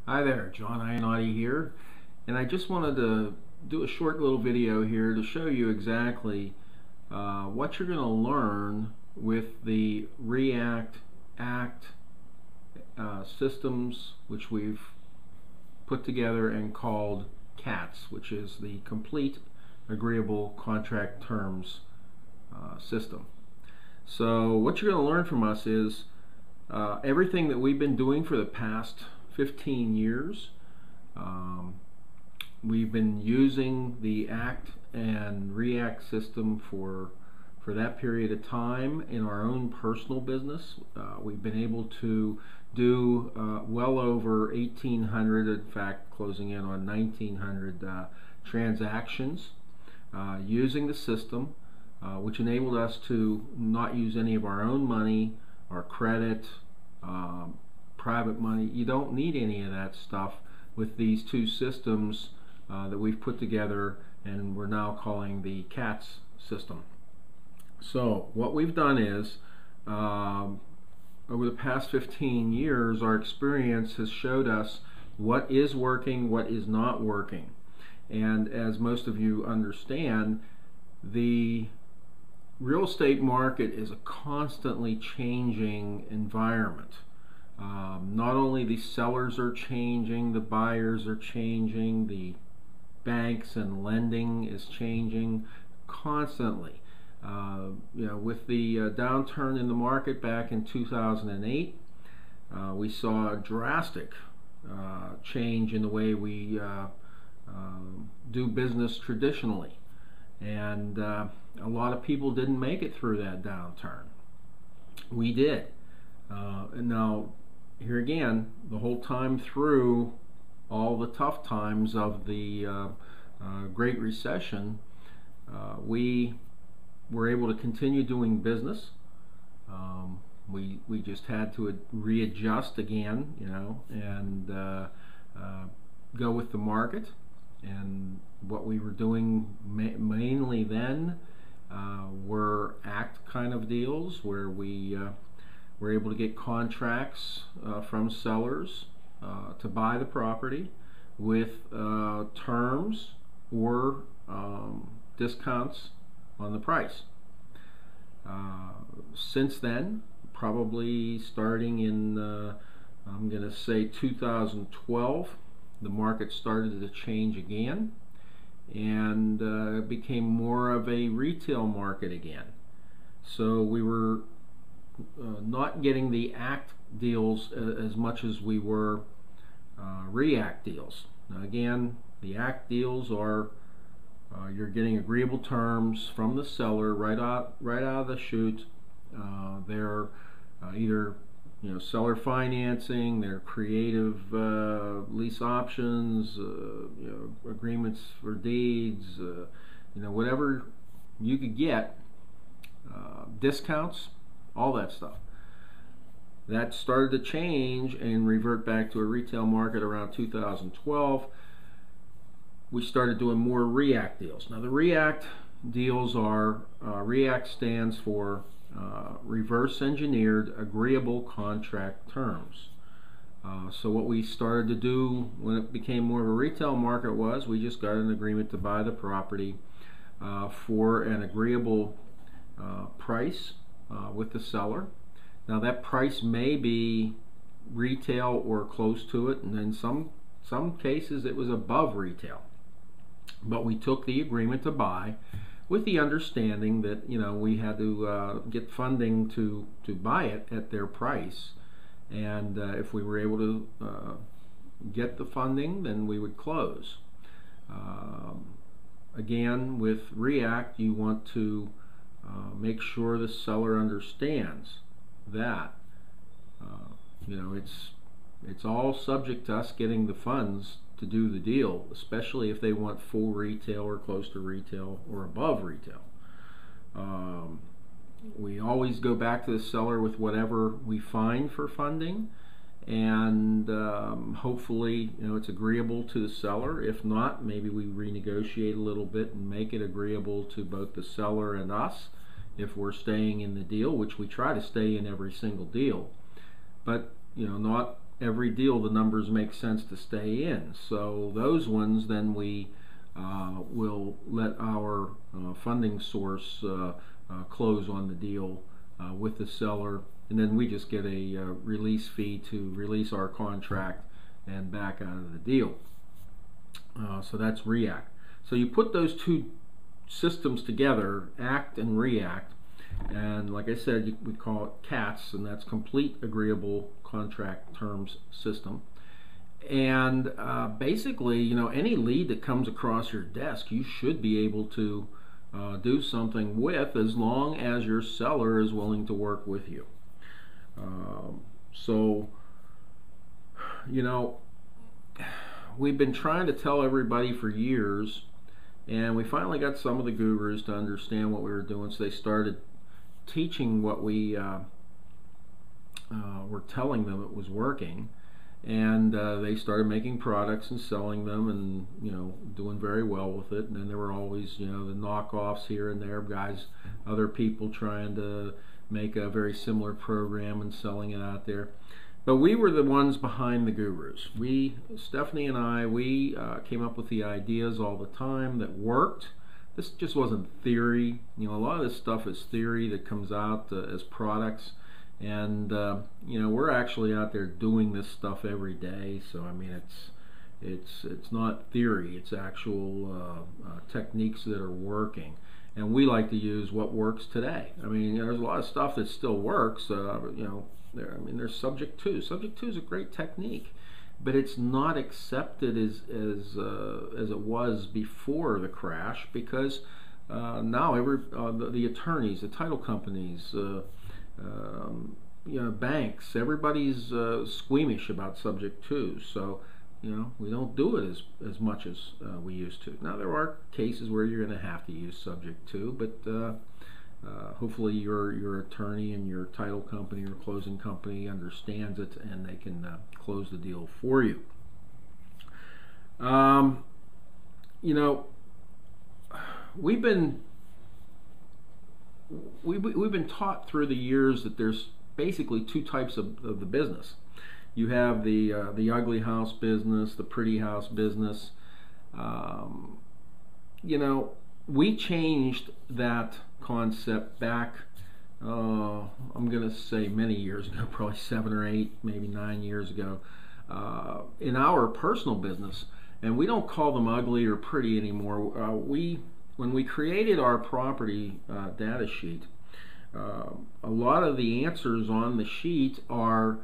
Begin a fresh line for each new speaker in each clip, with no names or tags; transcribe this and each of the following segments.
Hi there, John Ionati here, and I just wanted to do a short little video here to show you exactly what you're going to learn with the React Act systems, which we've put together and called CATS, which is the Complete Agreeable Contract Terms system. So what you're going to learn from us is everything that we've been doing for the past 15 years. We've been using the ACT and REACT system for that period of time in our own personal business. We've been able to do well over 1,800, in fact closing in on 1,900 transactions using the system, which enabled us to not use any of our own money, our credit, private money. You don't need any of that stuff with these two systems that we've put together and we're now calling the CATS system. So what we've done is over the past 15 years our experience has showed us what is working, what is not working, and as most of you understand, the real estate market is a constantly changing environment. Not only the sellers are changing, the buyers are changing, the banks and lending is changing constantly. With the downturn in the market back in 2008, we saw a drastic change in the way we do business traditionally, and a lot of people didn't make it through that downturn. We did. And now here again, the whole time through all the tough times of the Great Recession, we were able to continue doing business. We just had to readjust again, and go with the market. And what we were doing mainly then were ACT kind of deals where we were able to get contracts from sellers to buy the property with terms or discounts on the price. Since then, probably starting in I'm going to say 2012, the market started to change again, and it became more of a retail market again. So we were not getting the ACT deals as much as we were REACT deals. Now again, the ACT deals are you're getting agreeable terms from the seller right out of the chute. They're either seller financing, they're creative lease options, agreements for deeds, whatever you could get, discounts, all that stuff. That started to change and revert back to a retail market around 2012. We started doing more REACT deals. Now the REACT deals are, REACT stands for Reverse Engineered Agreeable Contract Terms. So what we started to do when it became more of a retail market was we just got an agreement to buy the property for an agreeable price with the seller. Now that price may be retail or close to it, and in some cases it was above retail. But we took the agreement to buy with the understanding that we had to get funding to buy it at their price, and if we were able to get the funding, then we would close. Again, with REACT, you want to make sure the seller understands that it's all subject to us getting the funds to do the deal, especially if they want full retail or close to retail or above retail. We always go back to the seller with whatever we find for funding, and hopefully it's agreeable to the seller. If not, maybe we renegotiate a little bit and make it agreeable to both the seller and us if we're staying in the deal, which we try to stay in every single deal. But not every deal the numbers make sense to stay in. So those ones then we will let our funding source close on the deal with the seller, and then we just get a release fee to release our contract and back out of the deal. So that's REACT. So you put those two systems together, ACT and REACT, and like I said, we call it CATS, and that's Complete Agreeable Contract Terms System. And basically, you know, any lead that comes across your desk, you should be able to do something with, as long as your seller is willing to work with you. So, you know, we've been trying to tell everybody for years, and we finally got some of the gurus to understand what we were doing, so they started teaching what we were telling them it was working, and they started making products and selling them, and you know, doing very well with it. And then there were always, you know, the knockoffs here and there, guys, other people trying to make a very similar program and selling it out there. But we were the ones behind the gurus. Stephanie and I, we came up with the ideas all the time that worked. This just wasn't theory. You know, a lot of this stuff is theory that comes out as products. And you know, we're actually out there doing this stuff every day. So I mean, it's not theory. It's actual techniques that are working. And we like to use what works today. I mean, you know, there's a lot of stuff that still works. You know, there's Subject 2. Subject 2 is a great technique, but it's not accepted as it was before the crash, because now the attorneys, the title companies, you know, banks, everybody's squeamish about Subject 2. So, you know, we don't do it as much as we used to. Now, there are cases where you're going to have to use Subject 2, but hopefully your attorney and your title company or closing company understands it, and they can close the deal for you. You know, we've been taught through the years that there's basically two types of the business. You have the ugly house business, the pretty house business. You know, we changed that concept back, I'm going to say many years ago, probably 7 or 8, maybe 9 years ago, in our personal business. And we don't call them ugly or pretty anymore. When we created our property data sheet, a lot of the answers on the sheet are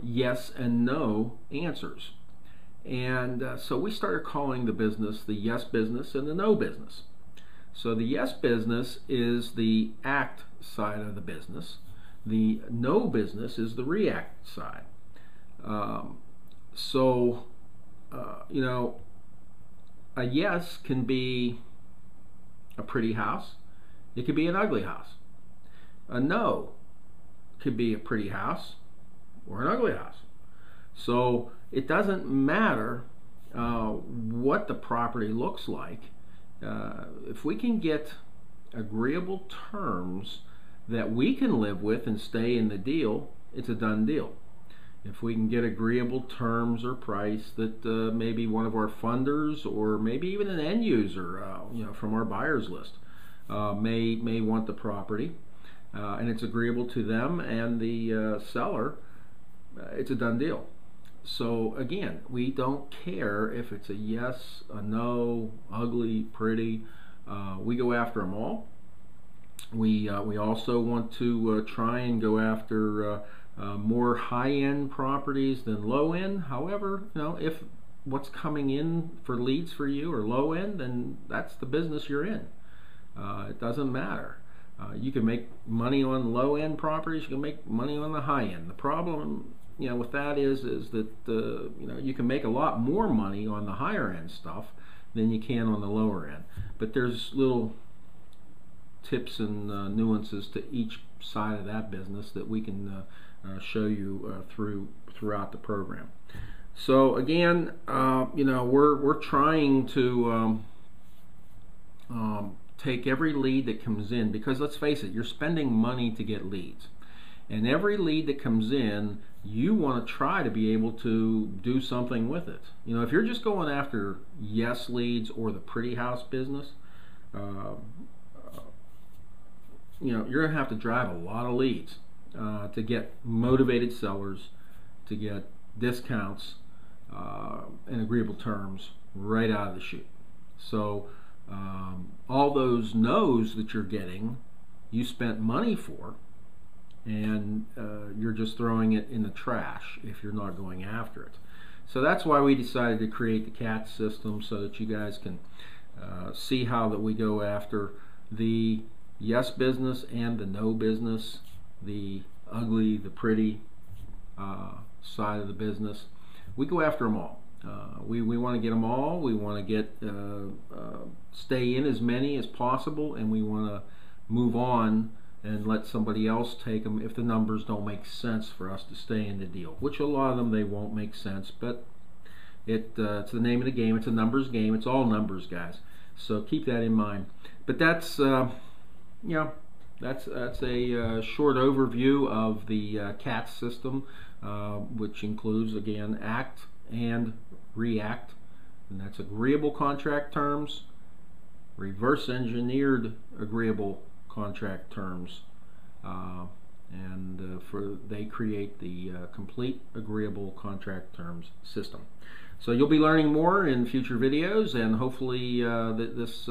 yes and no answers. And so we started calling the business the yes business and the no business. So the yes business is the ACT side of the business. The no business is the REACT side. You know, a yes can be a pretty house. It could be an ugly house. A no could be a pretty house or an ugly house. So it doesn't matter what the property looks like. If we can get agreeable terms that we can live with and stay in the deal, it's a done deal. If we can get agreeable terms or price that maybe one of our funders or maybe even an end user, you know, from our buyers list may want the property, and it's agreeable to them and the seller, it's a done deal. So again, we don't care if it's a yes, a no, ugly, pretty. We go after them all. We also want to try and go after more high-end properties than low-end. However, you know, if what's coming in for leads for you are low-end, then that's the business you're in. It doesn't matter. You can make money on low-end properties. You can make money on the high-end. The problem, you know, with that is that you know, you can make a lot more money on the higher-end stuff than you can on the lower end. But there's little tips and nuances to each side of that business that we can show you throughout the program. So again, you know, we're trying to take every lead that comes in, because let's face it, you're spending money to get leads, and every lead that comes in you want to try to be able to do something with it. You know, if you're just going after yes leads or the pretty house business, you know, you're going to have to drive a lot of leads to get motivated sellers, to get discounts and agreeable terms right out of the chute. So all those no's that you're getting, you spent money for, and you're just throwing it in the trash if you're not going after it. So that's why we decided to create the CAT system, so that you guys can see how that we go after the yes business and the no business, the ugly, the pretty side of the business. We go after them all. We want to get them all. We want to get stay in as many as possible, and we want to move on and let somebody else take them if the numbers don't make sense for us to stay in the deal, which a lot of them they won't make sense, but it's the name of the game. It's a numbers game. It's all numbers, guys, so keep that in mind. But that's you know, that's a short overview of the CAT system, which includes, again, ACT and REACT, and that's agreeable contract terms, reverse engineered agreeable contract terms, and they create the complete agreeable contract terms system. So you'll be learning more in future videos, and hopefully this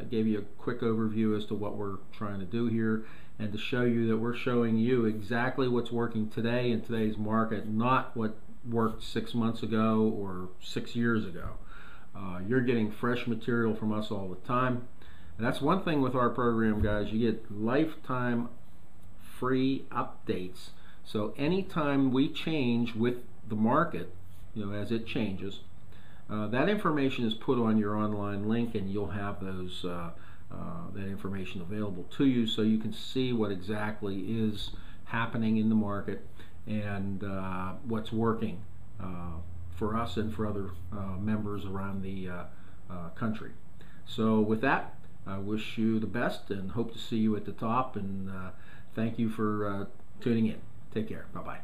gave you a quick overview as to what we're trying to do here, and to show you that we're showing you exactly what's working today in today's market, not what worked 6 months ago or 6 years ago. You're getting fresh material from us all the time. And that's one thing with our program, guys. You get lifetime free updates. So anytime we change with the market, you know, as it changes, that information is put on your online link, and you'll have those that information available to you, so you can see what exactly is happening in the market and what's working for us and for other members around the country. So with that, I wish you the best and hope to see you at the top, and thank you for tuning in. Take care. Bye-bye.